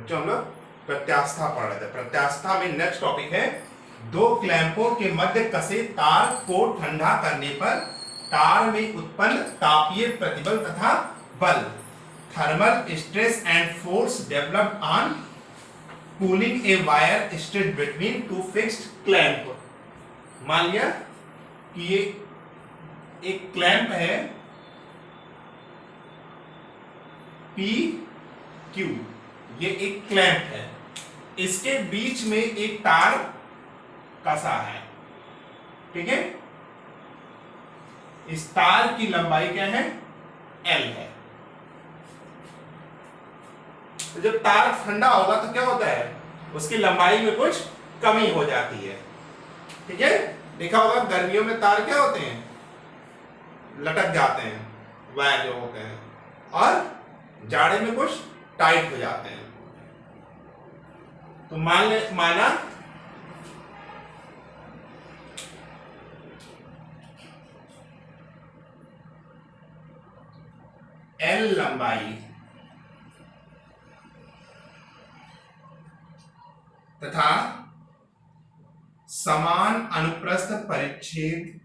बच्चों हम लोग प्रत्यास्था पढ़ रहे थे। प्रत्यास्था में नेक्स्ट टॉपिक है, दो क्लैंपों के मध्य कसे तार को ठंडा करने पर तार में उत्पन्न तापीय प्रतिबल तथा बल, thermal stress and force developed on cooling a wire straight between two fixed clamp. मान लिया कि ये एक क्लैंप है पी क्यू, ये एक क्लैंप है, इसके बीच में एक तार कसा है, ठीक है। इस तार की लंबाई क्या है, L है। तो जब तार ठंडा होगा तो क्या होता है, उसकी लंबाई में कुछ कमी हो जाती है, ठीक है। देखा होगा गर्मियों में तार क्या होते हैं, लटक जाते हैं, वायर जो होते हैं, और जाड़े में कुछ टाइट हो जाते हैं। तो माना L लंबाई तथा समान अनुप्रस्थ परिच्छेद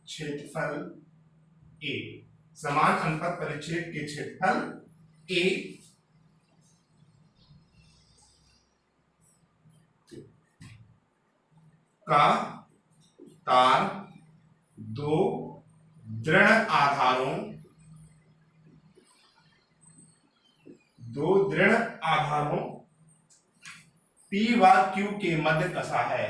क्षेत्रफल A, समान अनुपात परिच्छेद के क्षेत्रफल A का तार दो दृढ़ आधारों P व Q के मध्य कसा है।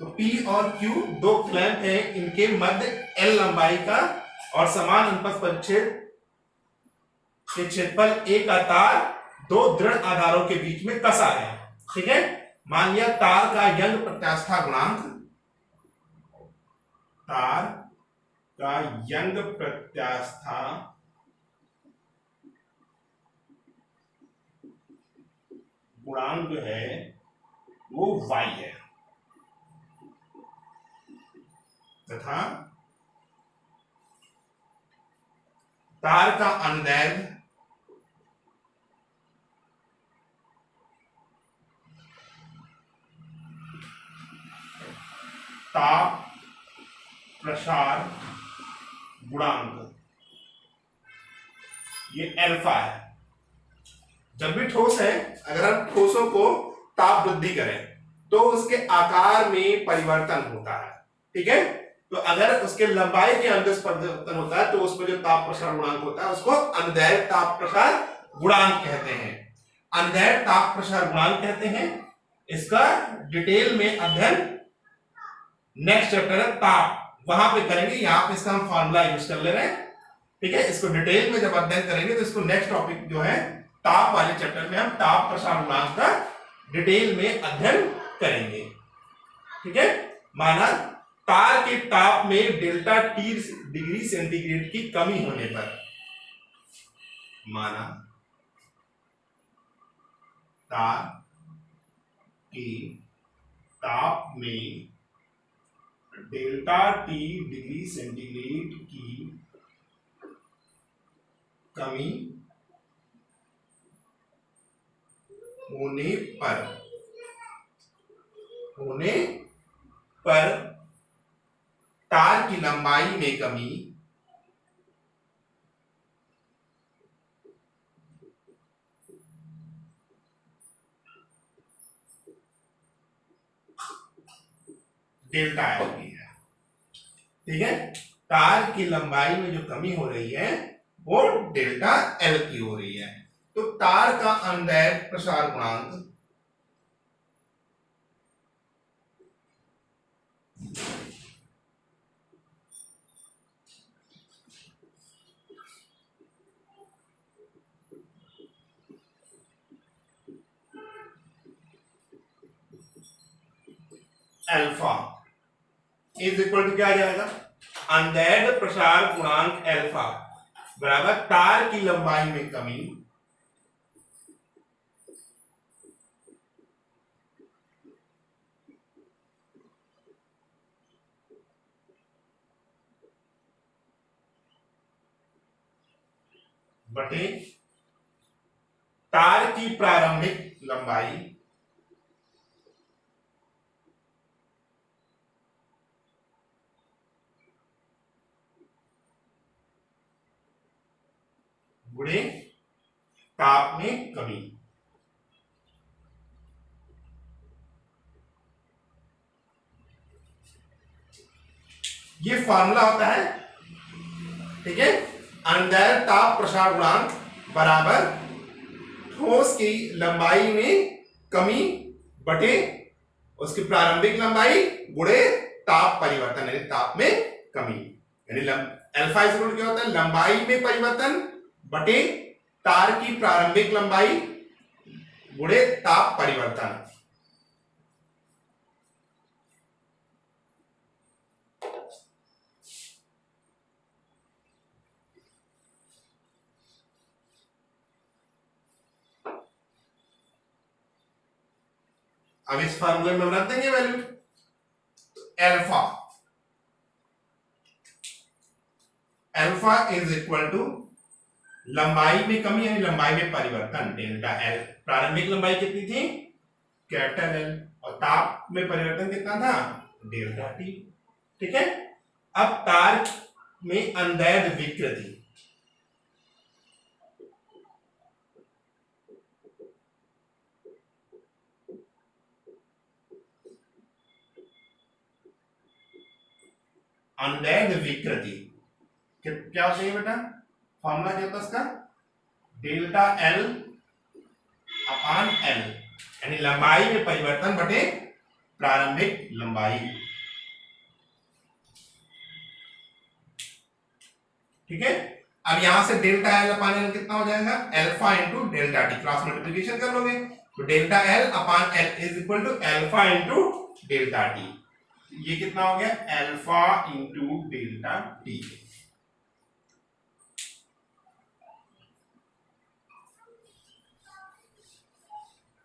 तो P और Q दो क्लैंप है, इनके मध्य L लंबाई का और समान अनुपात परिच्छेद के क्षेत्रफल A का तार दो दृढ़ आधारों के बीच में कसा है, ठीक है। मान लिया तार का यंग प्रत्यास्था गुणांक, तार का यंग प्रत्यास्था गुणांक जो है वो y है, तथा तार का अनुदैर्ध्य ताप प्रसार गुणांक ये अल्फा है। जब भी ठोस है, अगर हम ठोसों को ताप वृद्धि करें तो उसके आकार में परिवर्तन होता है, ठीक है। तो अगर उसके लंबाई के अंदर परिवर्तन होता है तो उसमें जो ताप प्रसार गुणांक होता है उसको अनुदैर्ध्य ताप प्रसार गुणांक कहते हैं, अनुदैर्ध्य ताप प्रसार गुणांक कहते हैं। इसका डिटेल में अध्ययन नेक्स्ट चैप्टर है ताप, वहां पे करेंगे। यहाँ पे इसका हम फॉर्मूला यूज कर ले रहे हैं, ठीक है। इसको डिटेल में जब अध्ययन करेंगे तो इसको नेक्स्ट टॉपिक जो है ताप वाले चैप्टर में हम ताप प्रसार गुणांक का डिटेल में अध्ययन करेंगे, ठीक है। माना तार के ताप में डेल्टा T डिग्री सेंटीग्रेड की कमी होने पर, माना तार के ताप में डेल्टा T डिग्री सेंटीग्रेड की कमी होने पर तार की लंबाई में कमी डेल्टा L की है, ठीक है। तार की लंबाई में जो कमी हो रही है वो डेल्टा L की हो रही है। तो तार का अनुदैर्ध्य प्रसार गुणांक अल्फा इज इक्वल टू क्या आ जाएगा, अंदैर्ध्य प्रसार गुणांक अल्फा बराबर तार की लंबाई में कमी बटे तार की प्रारंभिक लंबाई गुणे ताप में कमी। ये फॉर्मूला होता है, ठीक है। अंदैर्ध्य ताप प्रसार गुणांक बराबर ठोस की लंबाई में कमी बटे उसकी प्रारंभिक लंबाई गुणे ताप परिवर्तन यानी ताप में कमी। यानी अल्फा इक्वल क्या होता है, लंबाई में परिवर्तन बटे तार की प्रारंभिक लंबाई गुणे ताप परिवर्तन। अब इस फार्मूले में रख देंगे वैल्यू। Alpha alpha is equal to लंबाई में कमी यानी लंबाई में परिवर्तन डेल्टा एल। प्रारंभिक लंबाई कितनी थी, कैपिटल एल, और ताप में परिवर्तन कितना था, डेल्टा टी। ठीक है। अब तार में अंदैर्ध्य विकृति अंदैर्ध्य विकृति क्या होता है बेटा, फॉर्मूला क्या होता है इसका, डेल्टा एल अपान एल यानी लंबाई में परिवर्तन बटे प्रारंभिक लंबाई। ठीक है। अब यहां से डेल्टा एल अपान एल कितना हो जाएगा, alpha into delta T, cross multiplication कर लोगे तो delta L upon L is equal to alpha into delta T. ये कितना हो गया, अल्फा इंटू डेल्टा टी।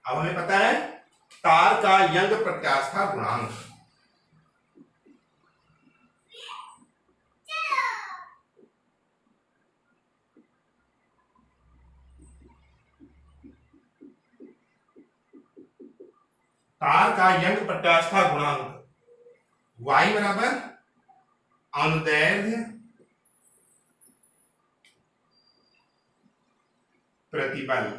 अब हमें पता है तार का यंग प्रत्यास्था गुणांक, तार का यंग प्रत्यास्था गुणांक y बराबर अनुदैर्ध्य प्रतिबल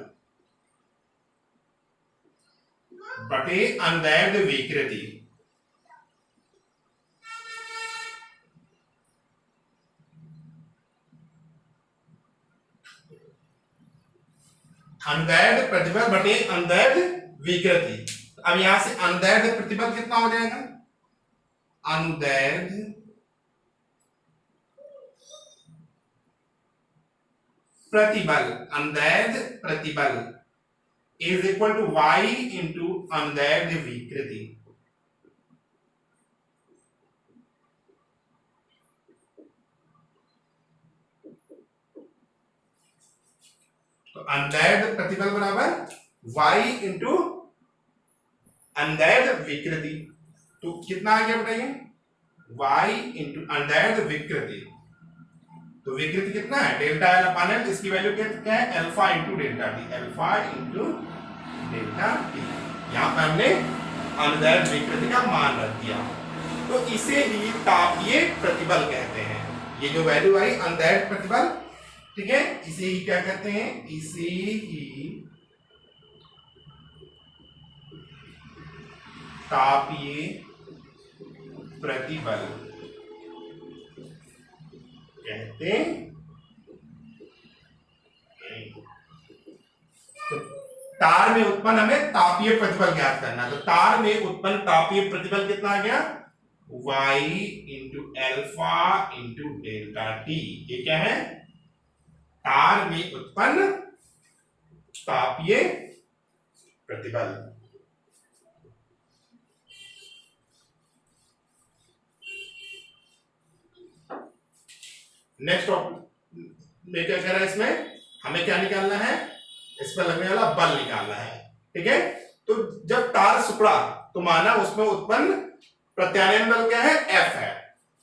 बटे अनुदैर्ध्य विकृति। अनुदैर्ध्य प्रतिबल बटे अनुदैर्ध्य विकृति। अब यहां से अनुदैर्ध्य प्रतिबल कितना हो जाएगा, अनुदैर्ध्य प्रतिबल, अनुदैर्ध्य प्रतिबल is equal to y into अनुदैर्ध्य विकृति। तो अनुदैर्ध्य प्रतिबल बराबर y इंटू अनुदैर्ध्य विकृति। तो कितना आ गया बताइए, y इंटू अनुदैर्ध्य विकृति। तो विकृति कितना है, डेल्टा एल अपान एल, इसकी वैल्यू क्या है, alpha into delta T, alpha into delta T. यहां पर हमने अनुदैर्ध्य विकृति का मान रख दिया। तो इसे ही तापीय प्रतिबल कहते हैं। ये जो वैल्यू आई अनुदैर्ध्य प्रतिबल, ठीक है, इसे ही क्या कहते हैं, इसे ही तापीय प्रतिबल कहते हैं। तो तार में उत्पन्न हमें तापीय प्रतिबल ज्ञात करना, तो तार में उत्पन्न तापीय प्रतिबल कितना आ गया, y into alpha into delta T. ये क्या है, तार में उत्पन्न तापीय प्रतिबल। नेक्स्ट में क्या कह रहा है, इसमें हमें क्या निकालना है, इस पर लगने वाला बल निकालना है। ठीक है, तो जब तार सिकुड़ा तो माना उसमें उत्पन्न प्रत्यानयन बल क्या है, F है।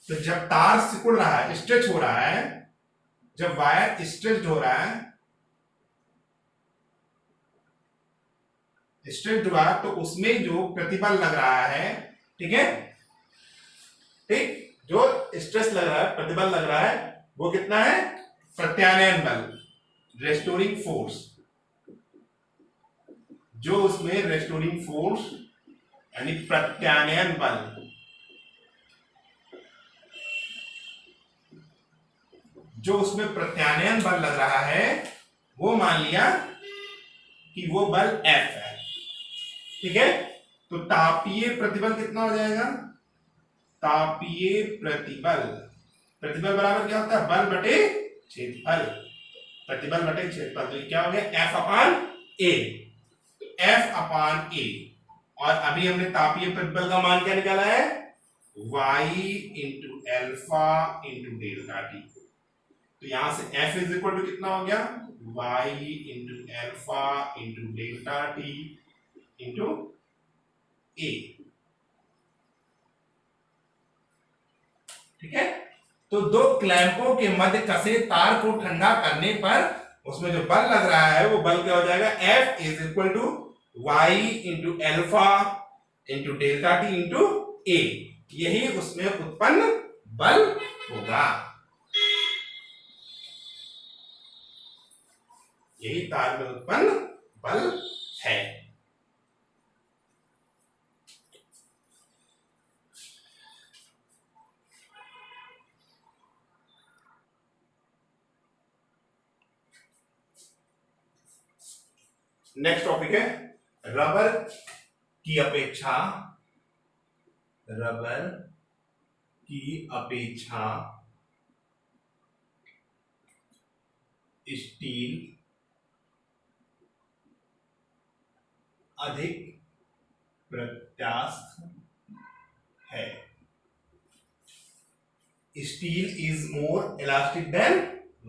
तो जब तार सिकुड़ रहा है, स्ट्रेच हो रहा है, जब वायर स्ट्रेच हो रहा है, स्ट्रेच हुआ तो उसमें जो प्रतिबल लग रहा है, ठीक है, ठीक, जो स्ट्रेस लग रहा है, प्रतिबल लग रहा है, वो कितना है, प्रत्यानयन बल, रेस्टोरिंग फोर्स। जो उसमें रेस्टोरिंग फोर्स यानी प्रत्यानयन बल, जो उसमें प्रत्यानयन बल लग रहा है, वो मान लिया कि वो बल F है। ठीक है, तो तापीय प्रतिबल कितना हो जाएगा, तापीय प्रतिबल, प्रतिबल बराबर क्या होता है, बल बटे क्षेत्रफल, प्रतिबल बटे क्षेत्रफल। तो क्या हो गया, F upon A, F upon A। और अभी हमने तापीय प्रतिबल का मान क्या निकाला है, y into alpha into delta T. तो यहां से F इज इक्वल टू कितना हो गया, y into alpha into delta T into A। ठीक है, तो दो क्लैंपों के मध्य कसे तार को ठंडा करने पर उसमें जो बल लग रहा है, वो बल क्या हो जाएगा, F is equal to y into alpha into delta T into A। यही उसमें उत्पन्न बल होगा, यही तार में उत्पन्न बल है। नेक्स्ट टॉपिक है रबर की अपेक्षा, रबर की अपेक्षा स्टील अधिक प्रत्यास्थ है। Steel is more elastic than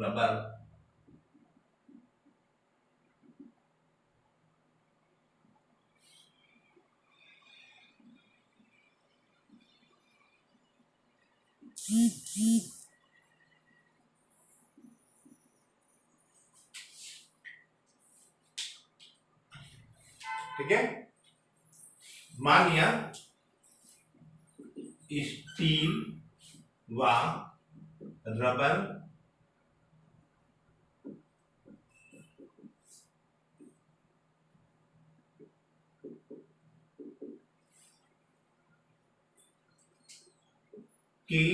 rubber. ठीक है, मान लिया स्टील व रबर की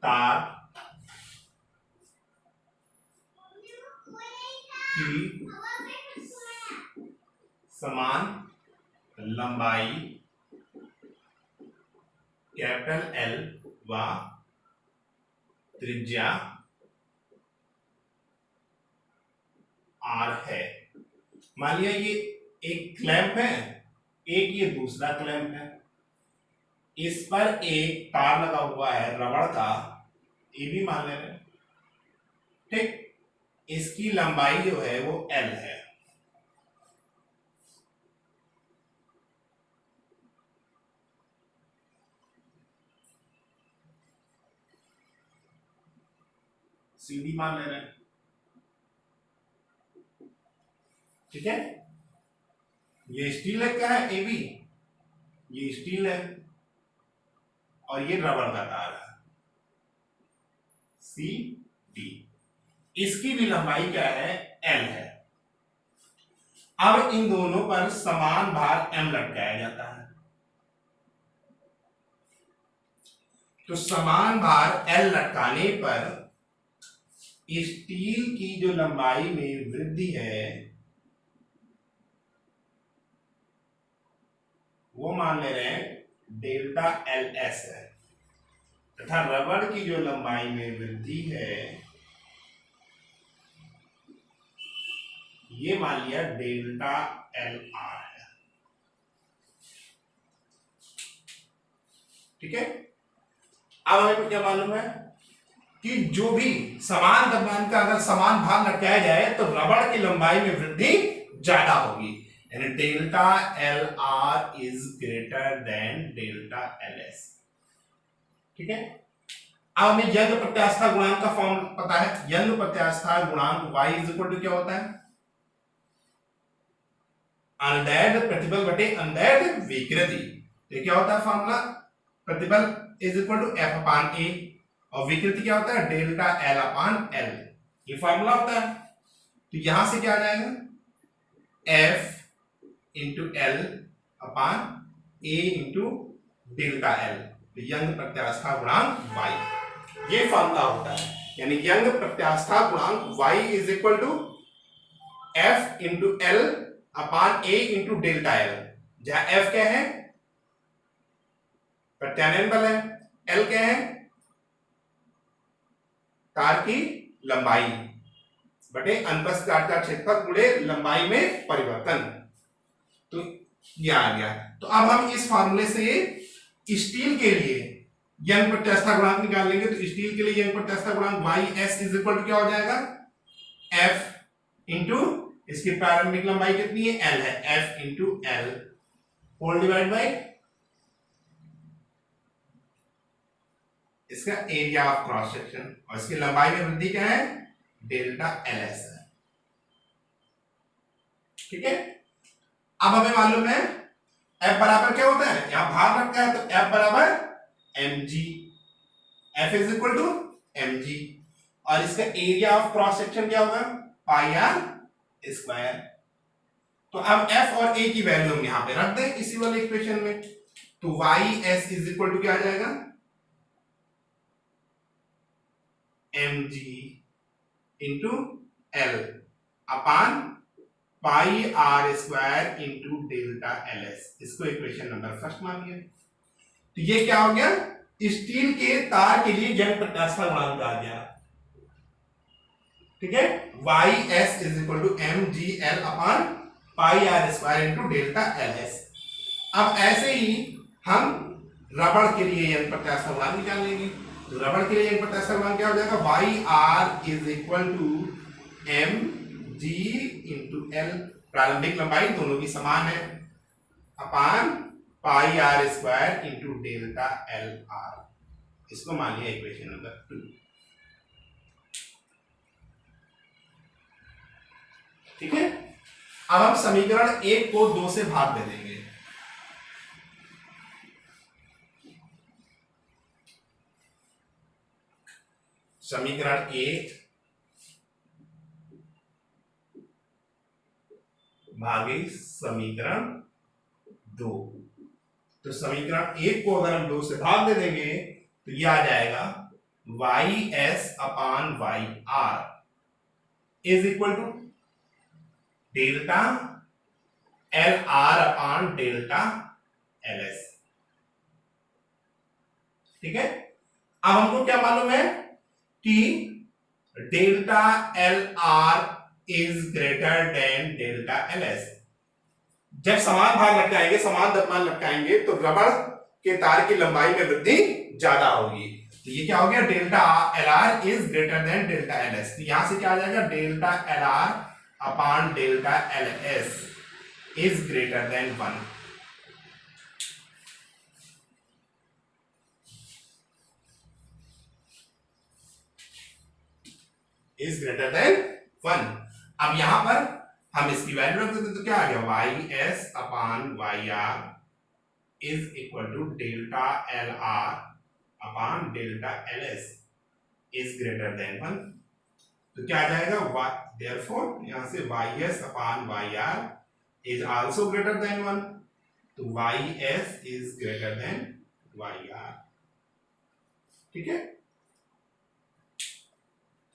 तार की समान लंबाई कैपिटल L व त्रिज्या R है। मान लिया ये एक क्लैंप है, एक ये दूसरा क्लैंप है, इस पर एक तार लगा हुआ है रबड़ का, ये भी मान ले रहे, ठीक, इसकी लंबाई जो है वो L है। CD मान ले रहे हैं, ठीक है, ये स्टील है, क्या है, AB, ये स्टील है और ये रबर का तार है CD, इसकी भी लंबाई क्या है, L है। अब इन दोनों पर समान भार M लटकाया जाता है, तो समान भार L लटकाने पर स्टील की जो लंबाई में वृद्धि है वो मान ले रहे हैं डेल्टा LS है, तथा रबड़ की जो लंबाई में वृद्धि है ये मान लिया डेल्टा LR है। ठीक है, अब हमें क्या मालूम है, कि जो भी समान द्रव्यमान का अगर समान भार लटकाया जाए तो रबड़ की लंबाई में वृद्धि ज्यादा होगी, यानी delta L R is greater than delta L S. ठीक है, अब हमें यंग प्रत्यास्था गुणांक का फॉर्म पता है। यंग प्रत्यास्था गुणांक y इज इक्वल टू क्या होता है, अनडेड प्रतिबल बटे अनडेड विकृति। तो क्या होता है फॉर्मूला, प्रतिबल इज इक्वल टू एफ अपान ए और विकृति क्या होता है डेल्टा एल अपान एल, ये फॉर्मूला होता है। तो यहां से क्या आ जाएगा, F into L upon A into delta L, तो यंग प्रत्यास्था गुणांक y, ये फॉर्मूला होता है। यानी यंग प्रत्यास्था गुणांक y is equal to F into L upon A into delta L, जहां एफ क्या है प्रत्यानयन बल है, एल क्या है तार की लंबाई बटे अनुप्रस्थ काट का क्षेत्रफल गुणे लंबाई में परिवर्तन। तो ये आ गया। तो अब हम इस फार्मूले से स्टील के लिए यंग प्रत्यास्था गुणांक निकाल लेंगे। तो स्टील के लिए यंग प्रत्यास्था गुणांक Y S is equal to क्या हो जाएगा, एफ इंटू इसकी प्रारंभिक लंबाई कितनी है एल है, F into L whole divide by इसका एरिया ऑफ क्रॉस सेक्शन, और इसकी लंबाई में वृद्धि क्या है डेल्टा एल एस है। ठीक है, अब हमें मालूम है F बराबर क्या होता है, यहां भार रखा है तो F बराबर mg, F is equal to mg, और इसका एरिया ऑफ क्रॉस सेक्शन क्या होगा पाई आर स्क्वायर। तो अब F और A की वैल्यू हम यहां पे रख दें इसी वाले इक्वेशन में। तो Y S is equal to क्या आ जाएगा mg into L upon pi R square into delta L S, इसको इक्वेशन नंबर फर्स्ट मानिए। तो ये क्या हो गया, स्टील के तार के लिए यंग प्रत्यास्था गुणांक आ गया। ठीक है, Y S is equal to M G L upon pi R square into delta L S. अब ऐसे ही हम रबड़ के लिए यंग प्रत्यास्था गुणांक निकाल लेंगे। तो रबड़ के लिए यंग प्रत्यास्था गुणांक क्या हो जाएगा, Y R is equal to M G into L, प्रारंभिक लंबाई दोनों की समान है, अपान pi R square into delta L R, इसको मानिए इक्वेशन नंबर 2। ठीक है, अब हम समीकरण 1 को 2 से भाग दे देंगे। समीकरण 1 भागे समीकरण 2। तो समीकरण 1 को अगर हम 2 से भाग दे देंगे तो यह आ जाएगा Y S upon Y R is equal to delta L R upon delta L S. ठीक है, अब हमको क्या मालूम है कि delta L R is greater than delta L S. जब समान भार लटकाएंगे, समान द्रव्यमान लटकाएंगे तो रबड़ के तार की लंबाई में वृद्धि ज्यादा होगी। तो ये क्या हो गया, delta L R is greater than delta L S. तो यहां से क्या आ जाएगा, delta L are upon delta L S is greater than 1। Is greater than 1। अब यहां पर हम इसकी वैल्यू रख देते तो क्या आ गया, Y S upon Y R is equal to delta L R upon delta L S is greater than 1। तो क्या आ जाएगा, देयरफॉर यहां से Y S upon Y R is also greater than 1। तो Y S is greater than Y R. ठीक है,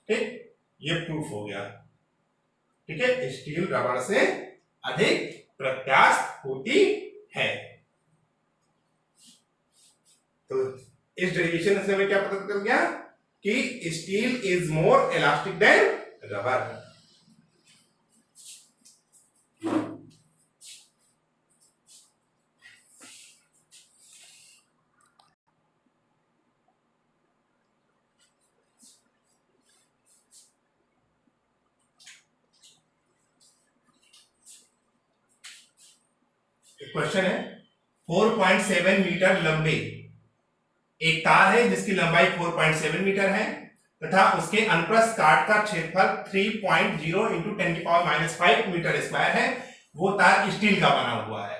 ठीक, ये प्रूफ हो गया। ठीक है, स्टील रबड़ से अधिक प्रत्यास्थ होती है। तो इस डेरिवेशन से हमें क्या पता चल गया कि steel is more elastic than rubber. Question है 4.7 मीटर लंबे एक तार है जिसकी लंबाई 4.7 मीटर है तथा उसके अनुप्रस्थ काट का क्षेत्रफल 3.0 इंटू 10⁻⁵ मीटर स्क्वायर है। वो तार स्टील का बना हुआ है।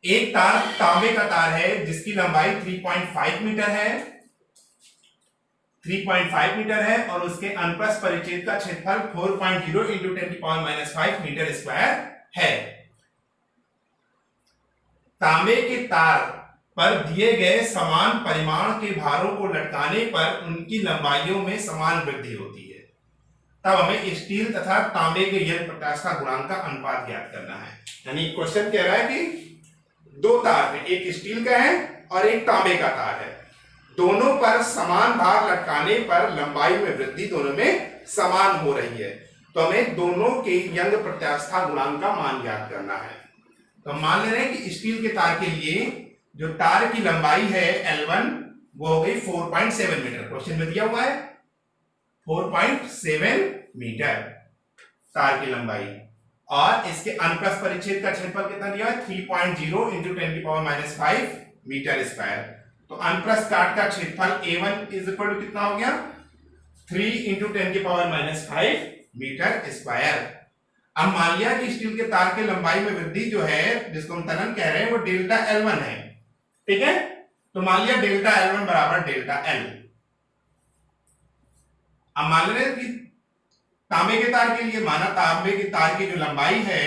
एक तार तांबे का तार है जिसकी लंबाई 3.5 मीटर है 3.5 मीटर है और उसके अनुप्रस्थ परिच्छेद का क्षेत्रफल 4.0 इंटू 10⁻⁵ मीटर स्क्वायर है। तांबे के तार पर दिए गए समान परिमाण के भारों को लटकाने पर उनकी लंबाइयों में समान वृद्धि होती है। तब हमें स्टील तथा तांबे के यंग प्रत्यास्था गुणांक का अनुपात ज्ञात करना है। यानी क्वेश्चन कह रहा है कि दो तार है, एक स्टील का है और एक तांबे का तार है, दोनों पर समान भार लटकाने पर लंबाई में वृद्धि दोनों में समान हो रही है। तो हमें दोनों के यंग प्रत्यास्था गुणांक का मान ज्ञात करना है। तो मान ले रहे हैं कि स्टील के तार के लिए जो तार की लंबाई है L1 वो हो गई 4.7 मीटर। क्वेश्चन में दिया हुआ है 4.7 मीटर तार की लंबाई और इसके अनुप्रस्थ परिच्छेद का क्षेत्रफल कितना दिया है 3.0 इंटू 10⁻⁵ मीटर स्क्वायर। तो अनुप्रस्थ काट का क्षेत्रफल A1 इज इक्वल टू कितना हो गया 3 इंटू 10⁻⁵ मीटर स्क्वायर। अब मान लिया कि स्टील के तार की लंबाई में वृद्धि जो है जिसको हम त्वरण कह रहे हैं वो डेल्टा L1 है, ठीक है। तो मान लिया डेल्टा L1 बराबर डेल्टा L। अब मान रहे हैं कि तांबे के तार के लिए माना तांबे के तार की जो लंबाई है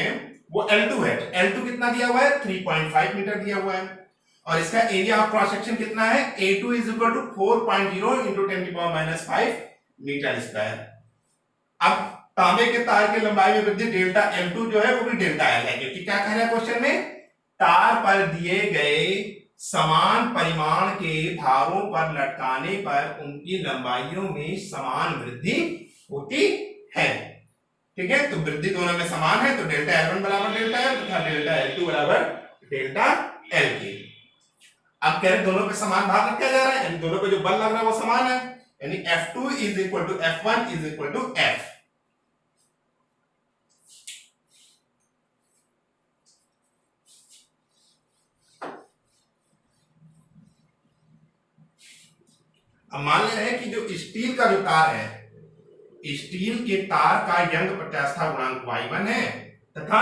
वो L2 है। तो L2 कितना दिया हुआ है 3.5 मीटर दिया हुआ है और इसका एरिया ऑफ क्रॉस सेक्शन कितना है A2 is equal to 4.0 into 10⁻⁵ metre square. अब तांबे के तार की लंबाई में वृद्धि डेल्टा L2 जो है वो भी डेल्टा L है, क्योंकि क्या कह रहा है क्वेश्चन में तार पर दिए गए समान परिमाण के भारों पर लटकाने पर उनकी लंबाइयों में समान वृद्धि होती है, ठीक है। तो वृद्धि दोनों में समान है तो डेल्टा L1 बराबर डेल्टा L तथा डेल्टा L2 बराबर डेल्टा L के। अब कह रहे दोनों पे समान भार रखा जा रहा है, यानी दोनों पे जो बल लग रहा है वो समान है, यानी F2 is equal to F1 is equal to F। अब मान ले रहे हैं कि जो स्टील का जो तार है, स्टील के तार का यंग प्रत्यास्था गुणांक Y1 है तथा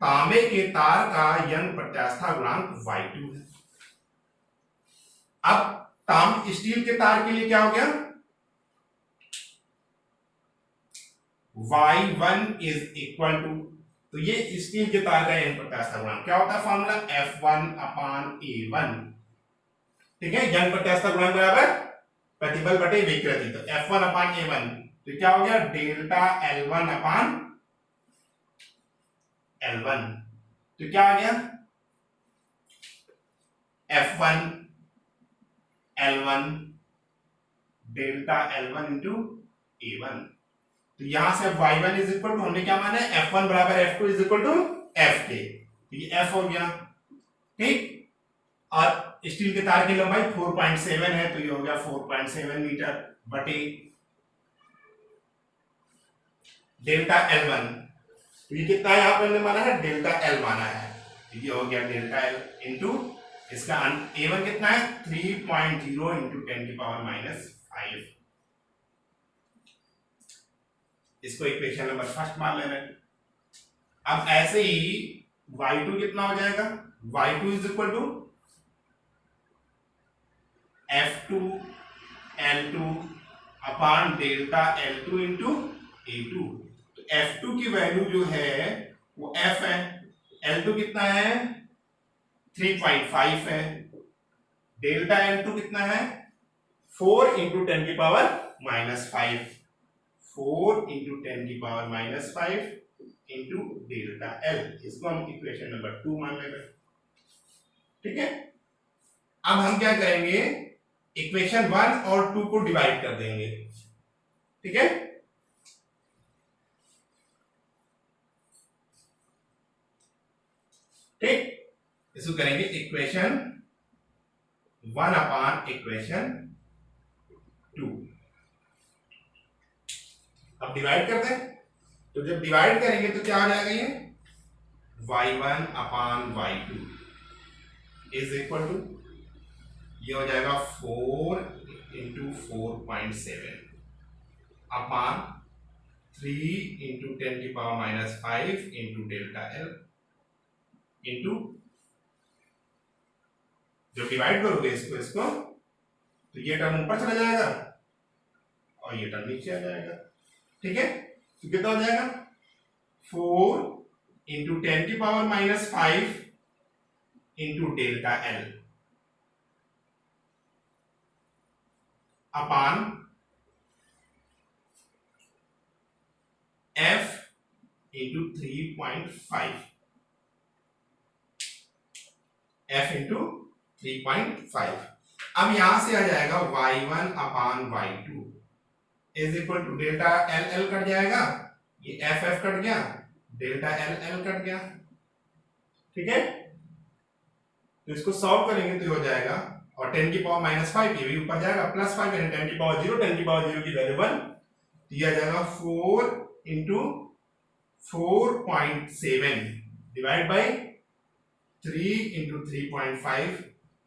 तांबे के तार का यंग प्रत्यास्था गुणांक Y2 है। अब स्टील के तार के लिए क्या हो गया Y1 इज इक्वल टू, तो ये स्टील के तार का यंग प्रत्यास्था गुणांक क्या होता है फॉर्मूला F1/A1, ठीक है। यंग प्रत्यास्था गुणांक बराबर प्रतिबल बटे विकृति, तो F1/A1 तो क्या हो गया डेल्टा L1/L1 तो क्या आ गया F1L1 delta L1 into A1। तो यहां से Y1 इज इक्वल टू हमने क्या माना है F1 बराबर F2 is equal to F के, तो ये F हो गया, ठीक। और स्टील के तार की लंबाई 4.7 है तो ये हो गया 4.7 मीटर बटे डेल्टा L1, तो ये कितना यहां पर हमने माना है डेल्टा L माना है, तो ये हो गया डेल्टा L इंटू इसका A1 कितना है 3.0 इंटू 10⁻⁵। इसको इक्वेशन नंबर फर्स्ट मान ले रहे हैं। अब ऐसे ही Y2 कितना हो जाएगा Y2 is equal to F2 L2 upon delta L2 into A2। तो F2 की वैल्यू जो है वो F है, L2 कितना है 3.5 है, डेल्टा L2 कितना है 4 into 10⁻⁵, 4 into 10⁻⁵ into delta L। इसको हम इक्वेशन नंबर 2 मान लेंगे, ठीक है। अब हम क्या करेंगे इक्वेशन 1 और 2 को डिवाइड कर देंगे, ठीक है। ठीक, इसको करेंगे इक्वेशन 1 अपॉन इक्वेशन 2। अब डिवाइड करते हैं, तो जब डिवाइड करेंगे तो क्या आ जाएगा ये y1 upon y2 is equal to, ये हो जाएगा 4 into 4.7 upon 3 into 10⁻⁻5 into delta L into, जो डिवाइड करोगे इसको तो ये टर्म ऊपर चला जाएगा और ये टर्म नीचे आ जाएगा। ठीक है, तो कितना हो जाएगा 4 into 10⁻⁻5 into delta L upon f into 3.5, f into 3.5। अब यहां से आ जाएगा y1 upon y2 is equal to delta L L cut जाएगा, ये एफ एफ कट गया, डेल्टा एल एल कट गया। ठीक है, तो इसको सॉल्व करेंगे तो हो जाएगा, और 10⁻⁻5 ये भी ऊपर जाएगा, +5 यानी 10⁻0 की वैल्यू 1, तो ये आ जाएगा 4 इंटू 4.7 डिवाइड बाई 3 इंटू 3.5,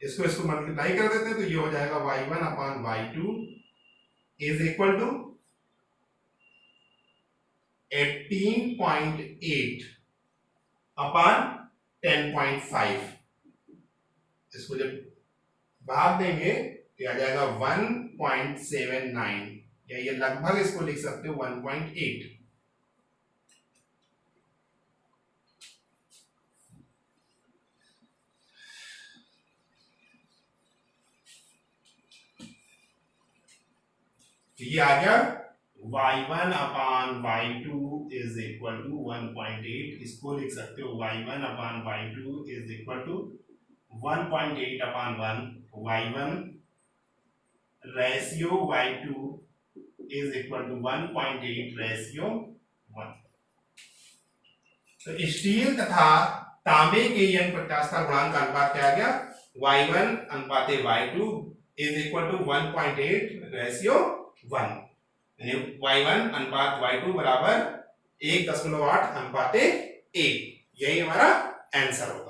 इसको मल्टीप्लाई कर देते हैं तो ये हो जाएगा y1 upon y2 is equal to 18.8 upon 10.5। इसको जब भाग देंगे तो आ जाएगा 1.79, या ये लगभग इसको लिख सकते हो 1.8। ये आ गया y1 upon y2 is equal to 1.8, इसको लिख सकते हो y1 upon y2 is equal to 1.8 upon 1, y1 ratio y2 is equal to 1.8 ratio 1। तो स्टील तथा तांबे के यंग प्रत्यास्था गुणांक का अनुपात क्या आ गया, y1 अनुपाते y2 is equal to 1.8 ratio 1, यानी y1 अनुपात y2 बराबर 1.8 अनुपाते 1, यही हमारा आंसर होगा।